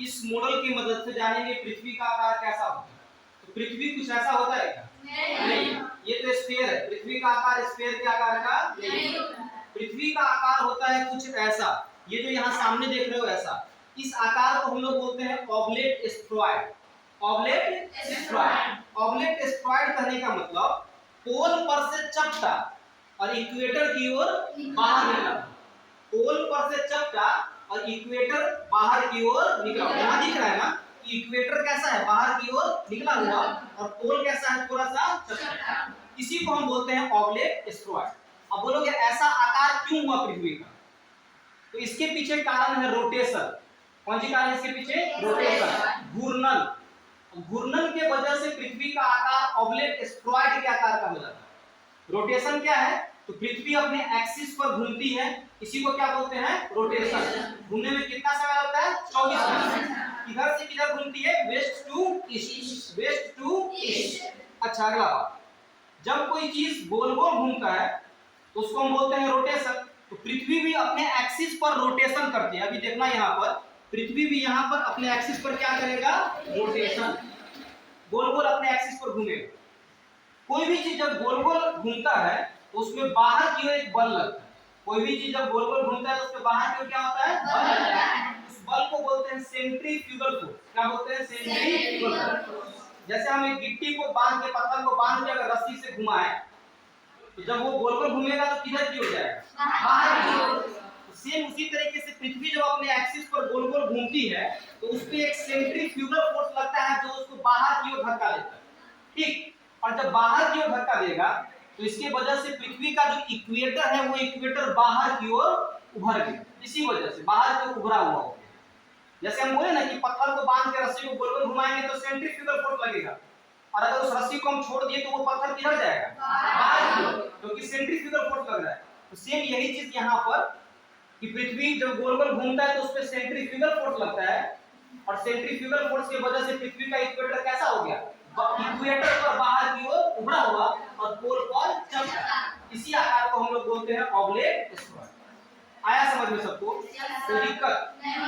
इस मॉडल की मदद से जानेंगे पृथ्वी का आकार कैसा होता है। तो पृथ्वी कुछ ऐसा होता है क्या? नहीं। ये तो स्फीयर है, पृथ्वी का आकार स्फीयर के आकार का नहीं होता है। पृथ्वी का आकार होता है कुछ ऐसा, ये जो यहाँ सामने देख रहे हो ऐसा, इस आकार को हम लोग बोलते हैं oblate spheroid. Oblate spheroid. Oblate spheroid कहने का मतलब पोल पर से चपटा और इक्वेटर की ओर बाहर निकला। पोल पर से चपटा और इक्वेटर बाहर की ओर निकला। यहाँ दिख रहा है ना कि इक्वेटर कैसा है, बाहर की ओर निकला हुआ, और पोल कैसा है, थोड़ा सा चपटा। इसी को हम बोलते हैं ऑब्लेट स्फेरॉइड। अब बोलोगे ऐसा आकार क्यों हुआ पृथ्वी का? तो इसके पीछे कारण है रोटेशन। कौन सी कारण है इसके पीछे? रोटेशन, घूर्णन। घूर्णन के वजह से पृथ्वी का आकार ऑब्लेट स्फेरॉइड के आकार का हो जाता है। रोटेशन क्या है? तो पृथ्वी अपने एक्सिस पर घूमती है, इसी को क्या बोलते हैं? रोटेशन। घूमने में कितना समय लगता है? 24 मिनट। किधर से किधर घूमती है? West to east. West to east. अच्छा, अगला बात, जब कोई चीज गोल गोल घूमता है तो उसको हम बोलते हैं रोटेशन। तो पृथ्वी भी अपने एक्सिस पर रोटेशन करती है। अभी देखना यहाँ पर, पृथ्वी भी यहाँ पर अपने एक्सिस पर क्या करेगा? रोटेशन। गोल गोल अपने एक्सिस पर घूमेगा। कोई भी चीज जब गोल गोल घूमता है तो उसमें बाहर की ओर एक बल लगता है। कोई भी चीज जब गोल गोल घूमता है तो उसके बाहर की ओर क्या होता है? बल लगता है। उस बल को बोलते हैं सेंट्रीफ्यूगल फोर्स। क्या बोलते हैं? Centrifugal force. जैसे हम एक गिट्टी को बांध के, पत्थर को बांध के अगर रस्सी से घुमाएं तो जब वो गोल गोल घूमेगा तो किधर की हो जाएगा? बाहर की ओर। सेम उसी तरीके से पृथ्वी जब अपने एक्सिस पर गोल गोल घूमती है तो उस पे एक सेंट्रीफ्यूगल फोर्स लगता है जो उसको बाहर की ओर धक्का देता है। ठीक। और जब बाहर की ओर धक्का देगा तो इसके वजह से पृथ्वी का जो इक्वेटर है वो इक्वेटर बाहर की ओर उभर गया। इसी वजह से बाहर की ओर उभरा हुआ हो गया। जैसे हम बोले ना कि पत्थर को बांध के रस्सी को गोल गोल घुमाएंगे तो सेंट्रीफ्यूगल फोर्स लगेगा, और अगर उस रस्सी को हम छोड़ दिए तो वो पत्थर किधर जाएगा? बाहर की ओर, क्योंकि सेंट्रीफ्यूगल फोर्स लग रहा है। तो सेम यही चीज यहाँ पर कि पृथ्वी जब गोल गोल घूमता है तो उस पे सेंट्रीफ्यूगल फोर्स लगता है, और सेंट्रीफ्यूगल फोर्स की वजह से पृथ्वी का इक्वेटर कैसा हो गया? इक्वेटर पर बाहर की ओर उभरा हुआ और पोल पर चपटा। इसी आकार को हम लोग बोलते हैं ऑब्लेट स्फेरॉइड। आया समझ में सबको? कोई दिक्कत?